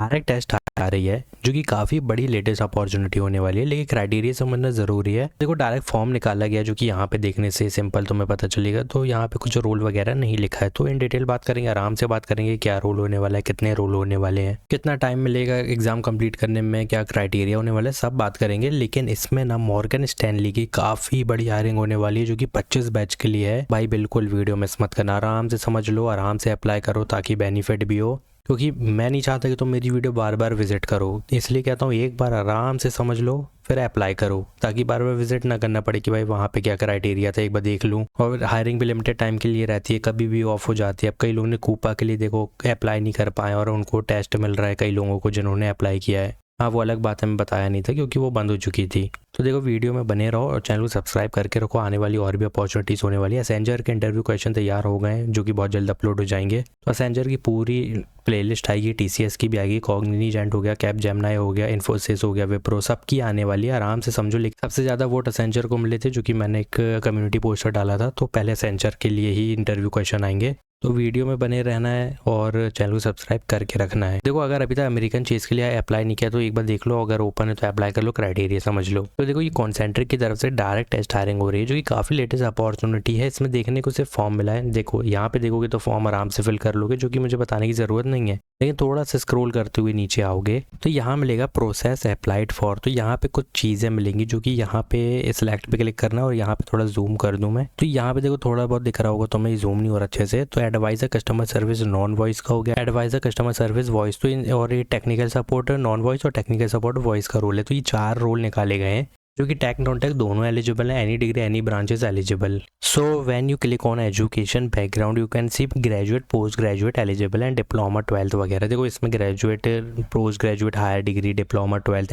Direct test आ रही है जो कि काफ़ी बड़ी लेटेस्ट अपॉर्चुनिटी होने वाली है, लेकिन क्राइटेरिया समझना ज़रूरी है। देखो डायरेक्ट फॉर्म निकाला गया जो कि यहाँ पे देखने से सिंपल तुम्हें पता चलेगा, तो यहाँ पे कुछ रोल वगैरह नहीं लिखा है। तो इन डिटेल बात करेंगे, आराम से बात करेंगे क्या रोल होने वाला है, कितने रोल होने वाले हैं, कितना टाइम मिलेगा एग्जाम कंप्लीट करने में, क्या क्राइटेरिया होने वाला है, सब बात करेंगे। लेकिन इसमें ना मॉर्गन स्टैनली की काफ़ी बड़ी हायरिंग होने वाली है जो कि 25 बैच के लिए है। भाई बिल्कुल वीडियो मिस मत करना, आराम से समझ लो, आराम से अप्लाई करो ताकि बेनिफिट भी हो, क्योंकि मैं नहीं चाहता कि तुम मेरी वीडियो बार बार विजिट करो। इसलिए कहता हूँ एक बार आराम से समझ लो फिर अप्लाई करो, ताकि बार बार विजिट ना करना पड़े कि भाई वहाँ पे क्या क्राइटेरिया था, एक बार देख लूँ। और हायरिंग भी लिमिटेड टाइम के लिए रहती है, कभी भी ऑफ हो जाती है। अब कई लोगों ने कूपा के लिए देखो अप्लाई नहीं कर पाए और उनको टेस्ट मिल रहा है कई लोगों को जिन्होंने अप्लाई किया है। हाँ वो अलग बात है, मैं बताया नहीं था क्योंकि वो बंद हो चुकी थी। तो देखो वीडियो में बने रहो और चैनल को सब्सक्राइब करके रखो, आने वाली और भी अपॉर्चुनिटीज़ होने वाली है। असेंजर के इंटरव्यू क्वेश्चन तैयार हो गए हैं जो कि बहुत जल्द अपलोड हो जाएंगे। तो असेंजर की पूरी प्लेलिस्ट आएगी, TCS की भी आएगी, कॉग्निजेंट हो गया, कैपजेमिनी हो गया, इन्फोसिस हो गया, विप्रो, सबकी आने वाली है। आराम से समझो। सबसे ज़्यादा वोट असेंजर को मिले थे जो कि मैंने एक कम्युनिटी पोस्टर डाला था, तो पहले असेंजर के लिए ही इंटरव्यू क्वेश्चन आएंगे। तो वीडियो में बने रहना है और चैनल को सब्सक्राइब करके रखना है। देखो अगर अभी तक अमेरिकन चीज़ के लिए अप्लाई नहीं किया तो एक बार देख लो, अगर ओपन है तो अप्लाई कर लो, क्राइटेरिया समझ लो। तो देखो ये कॉन्सेंट्रिक की तरफ से डायरेक्ट टेस्ट हायरिंग हो रही है जो कि काफ़ी लेटेस्ट अपॉर्चुनिटी है। इसमें देखने को सिर्फ फॉर्म मिला है, देखो यहाँ पे देखोगे तो फॉर्म आराम से फिल कर लोगे, जो कि मुझे बताने की ज़रूरत नहीं है। लेकिन थोड़ा सा स्क्रॉल करते हुए नीचे आओगे तो यहाँ मिलेगा प्रोसेस अप्लाइड फॉर। तो यहाँ पे कुछ चीज़ें मिलेंगी जो कि यहाँ पे सिलेक्ट पे क्लिक करना, और यहाँ पे थोड़ा जूम कर दूँ मैं, तो यहाँ पे देखो थोड़ा बहुत दिख रहा होगा तो मैं जूम नहीं हो रहा अच्छे से। तो advisor customer service non voice का हो गया, एडवाइजर कस्टमर सर्विस वॉइस, तो और ये टेक्निकल सपोर्ट नॉन वॉइस और टेक्निकल सपोर्ट वॉइस का रोल है। तो ये 4 रोल निकाले गए हैं जो कि टेक नॉन टेक दोनों एलिजिबल है, any degree any branch is eligible. So when you click on education background you can see graduate, post graduate eligible and diploma 12th वगैरह। देखो इसमें graduate, post graduate, higher degree, diploma 12th,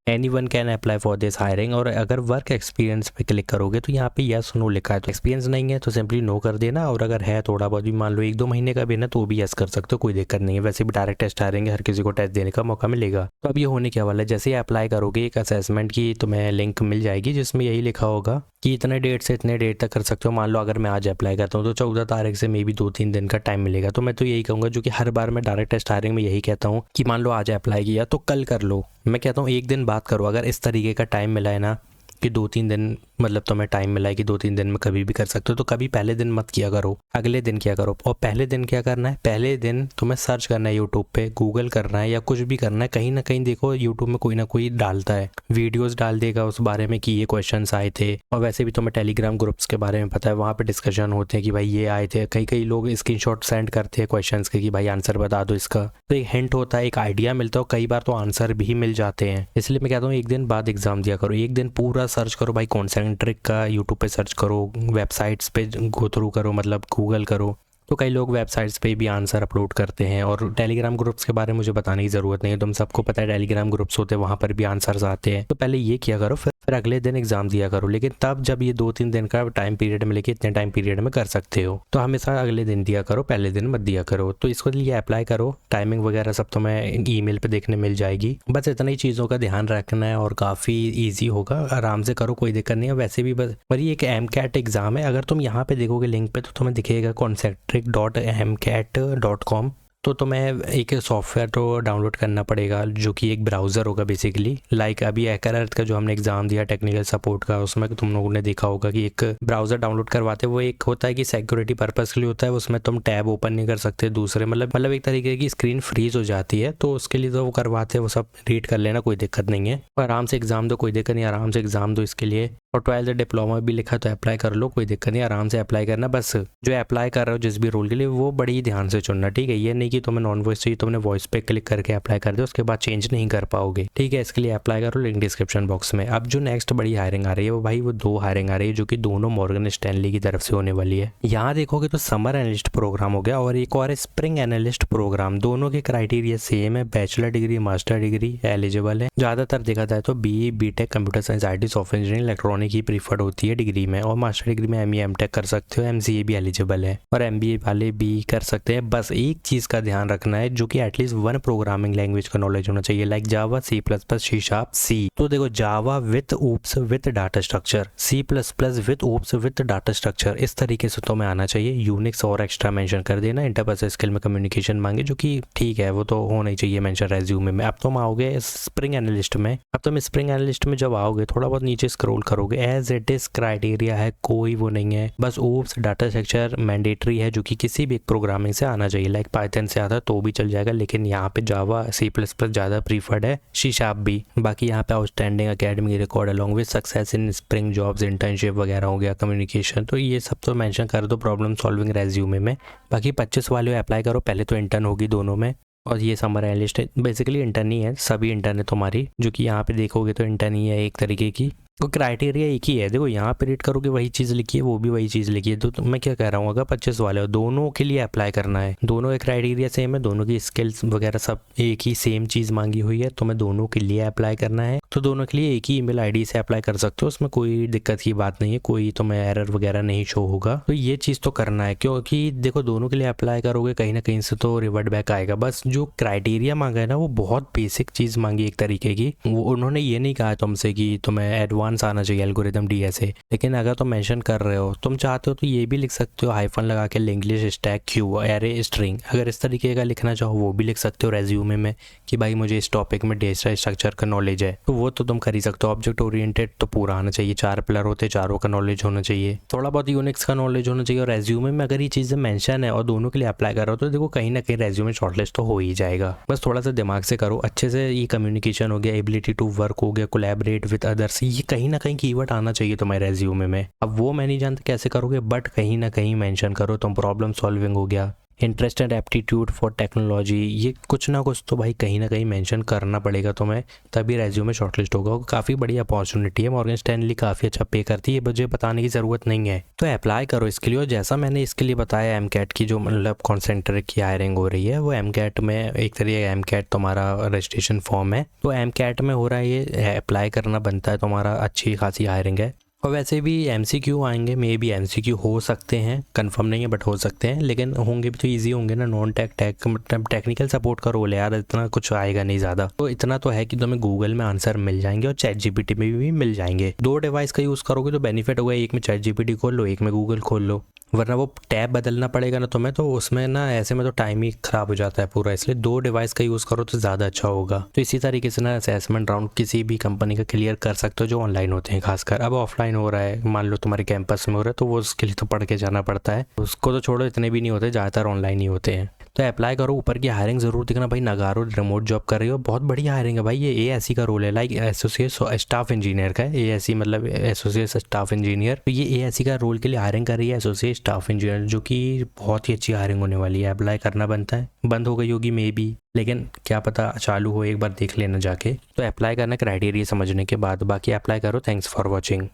any one can apply for this hiring. और अगर work experience पे click करोगे तो यहाँ पे यस नो लिखा है, तो एक्सपीरियंस नहीं है तो सिंपली नो कर देना, और अगर है थोड़ा बहुत भी, मान लो 1-2 महीने का भी ना, तो भी यस कर सकते हो, कोई दिक्कत नहीं है। वैसे भी डायरेक्ट टेस्ट हायरिंग हर किसी को टेस्ट देने का मौका मिलेगा। तो अब ये होने क्या वाला है, जैसे ही अप्लाई करोगे एक असेसमेंट की तुम्हें लिंक मिल जाएगी जिसमें यही लिखा होगा कि इतने डेट से इतने डेट तक कर सकते हो। मान लो अगर मैं आज अप्लाई करता हूँ तो 14 तारीख से मे बी 2-3 दिन का टाइम मिलेगा। तो मैं तो यही कहूँगा, जो कि हर बार मैं डायरेक्ट टेस्ट हायरिंग में यही कहता हूँ कि मान लो आज अप्लाई किया तो कल कर लो। मैं कहता हूँ एक दिन बात करो। अगर इस तरीके का टाइम मिला है ना कि 2-3 दिन, मतलब तुम्हें टाइम मिला है कि 2-3 दिन में कभी भी कर सकते हो, तो कभी पहले दिन मत किया करो, अगले दिन किया करो। और पहले दिन क्या करना है, पहले दिन तुम्हें सर्च करना है, यूट्यूब पे गूगल करना है या कुछ भी करना है। कहीं ना कहीं देखो यूट्यूब में कोई ना कोई डालता है, वीडियोस डाल देगा उस बारे में कि ये क्वेश्चंस आए थे। और वैसे भी तुम्हें टेलीग्राम ग्रुप्स के बारे में पता है, वहाँ पे डिस्कशन होते हैं कि भाई ये आए थे। कई लोग स्क्रीनशॉट सेंड करते हैं क्वेश्चंस के कि भाई आंसर बता दो इसका, तो एक हिंट होता है, एक आइडिया मिलता है, कई बार तो आंसर भी मिल जाते हैं। इसलिए मैं कहता हूँ एक दिन बाद एग्जाम दिया करो, एक दिन पूरा सर्च करो भाई, कॉन्सेंट्रिक का यूट्यूब पे सर्च करो, वेबसाइट्स पे गो थ्रू करो, मतलब गूगल करो। तो कई लोग वेबसाइट्स पे भी आंसर अपलोड करते हैं। और टेलीग्राम ग्रुप्स के बारे में मुझे बताने की ज़रूरत नहीं है, तुम सबको पता है टेलीग्राम ग्रुप्स होते हैं, वहाँ पर भी आंसर्स आते हैं। तो पहले ये किया करो, फिर अगले दिन एग्जाम दिया करो। लेकिन तब जब ये 2-3 दिन का टाइम पीरियड मिले कि इतने टाइम पीरियड में कर सकते हो, तो हमेशा अगले दिन दिया करो, पहले दिन मत दिया करो। तो इसको लिए अप्लाई करो, टाइमिंग वगैरह सब तुम्हें ईमेल पे देखने मिल जाएगी। बस इतना ही चीज़ों का ध्यान रखना है और काफ़ी ईजी होगा, आराम से करो, कोई दिक्कत नहीं है। वैसे भी बस पर ये एक MCAT एग्जाम है। अगर तुम यहाँ पे देखोगे लिंक पे तो तुम्हें दिखेगा concentric.mcat.com। तो तुम्हें एक सॉफ्टवेयर तो डाउनलोड करना पड़ेगा जो कि एक ब्राउज़र होगा बेसिकली। लाइक अभी हैकर अर्थ का जो हमने एग्जाम दिया टेक्निकल सपोर्ट का, उसमें तुम लोगों ने देखा होगा कि एक ब्राउज़र डाउनलोड करवाते, वो एक होता है कि सिक्योरिटी पर्पस के लिए होता है, उसमें तुम टैब ओपन नहीं कर सकते दूसरे, मतलब एक तरीके की स्क्रीन फ्रीज हो जाती है। तो उसके लिए तो वो करवाते हैं, वो सब रीड कर लेना, कोई दिक्कत नहीं है। आराम से एग्जाम दो, कोई दिक्कत नहीं, आराम से एग्जाम दो इसके लिए। और 12th डिप्लोमा भी लिखा तो अप्लाई कर लो, कोई दिक्कत नहीं, आराम से अप्लाई करना। बस जो अप्लाई कर रहे हो जिस भी रोल के लिए वो बड़ी ध्यान से चुनना, ठीक है। ये नहीं कि तुम्हें नॉन वॉइस चाहिए तुमने वॉइस पे क्लिक करके अप्लाई कर दो, उसके बाद चेंज नहीं कर पाओगे, ठीक है। इसके लिए अप्लाई करो, लिंक डिस्क्रिप्शन बॉक्स में। अब जो नेक्स्ट बड़ी हायरिंग आ रही है वो भाई वो 2 हायरिंग आ रही है जो कि दोनों मॉर्गन स्टैनली की तरफ से होने वाली है। यहाँ देखोगे तो समर एनालिस्ट प्रोग्राम हो गया और एक और स्प्रिंग एनालिस्ट प्रोग्राम। दोनों के क्राइटेरिया सेम है, bachelor degree master degree eligible है। ज्यादातर देखा जाए तो BE BTech computer science IT software engineering electronic ही प्रीफर्ड होती है डिग्री में। और मास्टर डिग्री में ME MTech कर सकते हो, MCA भी एलिजिबल है और MBA वाले भी कर सकते हैं। बस एक चीज़ का ध्यान रखना है, जो कि एटलीस्ट 1 प्रोग्रामिंग लैंग्वेज का नॉलेज होना चाहिए, like Java, C plus plus, C sharp, C. तो देखो Java with OOPs with data structure, C plus plus with OOPs with data structure, इस तरीके से तो मैं आना चाहिए। यूनिक्स और एक्स्ट्रा मेंशन कर देना। इंटरपर्सनल स्किल में कम्युनिकेशन मांगे, जो कि ठीक है, वो तो होना ही चाहिए मेंशन रेज्यूमे में। अब तुम आओगे स्प्रिंग एनालिस्ट में। अब तुम स्प्रिंग एनालिस्ट में जब आओगे थोड़ा बहुत नीचे स्क्रॉल करोगे, एज इट इज क्राइटेरिया है, कोई वो नहीं है, बस ओप्स डाटा स्ट्रक्चर मैंडेटरी है, जो कि किसी भी प्रोग्रामिंग से आना चाहिए। लाइक पाइथन से आता तो भी चल जाएगा, लेकिन यहाँ पे जावा, सी प्लस प्लस ज़्यादा प्रीफर्ड है, सी शार्प भी। बाकी यहाँ पे outstanding academic record along with success in spring jobs, internship वगैरह हो गया, कम्युनिकेशन, तो ये सब तो मेंशन कर दो प्रॉब्लम सॉल्विंग रेज्यूमे में। बाकी 25 वाले अप्लाई करो, पहले तो इंटर्न होगी दोनों में, और ये समर एनालिस्ट है, बेसिकली इंटर्न ही है, सभी इंटर्न है तुम्हारी, जो कि यहाँ पे देखोगे तो इंटर्न ही है एक तरीके की। तो क्राइटेरिया एक ही है, देखो यहाँ पे रेट करोगे वही चीज़ लिखी है, वो भी वही चीज़ लिखी है। तो मैं क्या कह रहा हूँ, अगर 25 वाले हो, दोनों के लिए अप्लाई करना है, दोनों के क्राइटेरिया सेम है, दोनों की स्किल्स वगैरह सब एक ही सेम चीज़ मांगी हुई है, तो मैं दोनों के लिए अप्लाई करना है, तो दोनों के लिए एक ही ईमेल आईडी से अप्लाई कर सकते हो, उसमें कोई दिक्कत की बात नहीं है, कोई तुम्हें एरर वगैरह नहीं शो होगा। तो ये चीज़ तो करना है, क्योंकि देखो दोनों के लिए अप्लाई करोगे कहीं ना कहीं से तो रिवर्ट बैक आएगा। बस जो क्राइटेरिया मांगा है ना, वो बहुत बेसिक चीज़ मांगी एक तरीके की। वो उन्होंने ये नहीं कहा तुमसे कि तुम्हें एडवांस आना चाहिए एल्गोरिथम डीएसए, लेकिन अगर तुम मेंशन कर रहे हो, तुम चाहते हो तो ये भी लिख सकते हो हाइफन लगा के, लिंग्लिश स्टैक क्यू एरे स्ट्रिंग, अगर इस तरीके का लिखना चाहो वो भी लिख सकते हो रेज्यूमे में कि भाई मुझे इस टॉपिक में डेटा स्ट्रक्चर का नॉलेज है, तो वो तो तुम कर ही सकते हो। ऑब्जेक्ट ओरिएंटेड तो पूरा आना चाहिए, 4 पिलर होते, चारों का नॉलेज होना चाहिए, थोड़ा बहुत यूनिक्स का नॉलेज होना चाहिए। और रेज्यूमे में अगर ये चीज़ें मेंशन है और दोनों के लिए अप्लाई कर रहे हो, तो देखो कहीं ना कहीं रेज्यूमे शॉर्टलिस्ट तो हो ही जाएगा। बस थोड़ा सा दिमाग से करो अच्छे से। ये कम्युनिकेशन हो गया, एबिलिटी टू वर्क हो गया, कोलैबोरेट विद अदर्स, ये कहीं ना कहीं कीवर्ड आना चाहिए तुम्हारे रेज्यूमे में। अब वो मैं नहीं जानता कैसे करोगे, बट कहीं ना कहीं मेंशन करो तुम। प्रॉब्लम सॉल्विंग हो गया, interest and aptitude for technology, ये कुछ ना कुछ तो भाई कहीं ना कहीं मेंशन करना पड़ेगा तुम्हें, तभी रेज्यूमे शॉर्टलिस्ट होगा। काफ़ी बड़ी अपॉर्चुनिटी है, मॉर्गन स्टैनली काफ़ी अच्छा पे करती है, मुझे बताने की ज़रूरत नहीं है, तो अप्लाई करो इसके लिए। और जैसा मैंने इसके लिए बताया, एमकैट की जो मतलब कॉन्सेंट्रेट की हायरिंग हो रही है, वो एमकैट में एक तरीके एमकैट तुम्हारा रजिस्ट्रेशन फॉर्म है, तो एमकैट में हो रहा है, ये अप्लाई करना बनता है तुम्हारा, अच्छी खासी हायरिंग है। और वैसे भी एमसीक्यू आएंगे, मे बी एमसीक्यू हो सकते हैं, कंफर्म नहीं है बट हो सकते हैं, लेकिन होंगे भी तो इजी होंगे ना। नॉन टेक मतलब टेक्निकल सपोर्ट का रोल है यार, इतना कुछ आएगा नहीं ज़्यादा। तो इतना तो है कि तुम्हें गूगल में आंसर मिल जाएंगे और चैट जीपीटी में भी मिल जाएंगे। 2 डिवाइस का यूज़ करोगे तो बेनिफिट होगा, एक में चैट जीपीटी खोल लो, एक में गूगल खोल लो, वरना वो टैब बदलना पड़ेगा ना तुम्हें, तो उसमें ना ऐसे में तो टाइम ही ख़राब हो जाता है पूरा। इसलिए 2 डिवाइस का यूज़ करो तो ज़्यादा अच्छा होगा। तो इसी तरीके से ना असेसमेंट राउंड किसी भी कंपनी का क्लियर कर सकते हो जो ऑनलाइन होते हैं, खासकर। अब ऑफलाइन हो रहा है, मान लो तुम्हारे कैंपस में हो रहा है, तो वो उसके लिए तो पढ़ के जाना पड़ता है, उसको तो छोड़ो, इतने भी नहीं होते, ज़्यादातर ऑनलाइन ही होते हैं। तो अप्लाई करो। ऊपर की हायरिंग जरूर दिखना भाई, नगारो रिमोट जॉब कर रही हो, बहुत बढ़िया हायरिंग है भाई। ये एएससी का रोल है, लाइक एसोसिएट स्टाफ इंजीनियर का है एएससी, मतलब एसोसिएट स्टाफ इंजीनियर। तो ये एएससी का रोल के लिए हायरिंग कर रही है, एसोसिएट स्टाफ इंजीनियर, जो कि बहुत ही अच्छी हायरिंग होने वाली है। अप्लाई करना बनता है, बंद हो गई होगी मे बी, लेकिन क्या पता चालू हो, एक बार देख लेना जाके। तो अप्लाई करना क्राइटेरिया समझने के बाद, बाकी अप्लाई करो। Thanks for watching.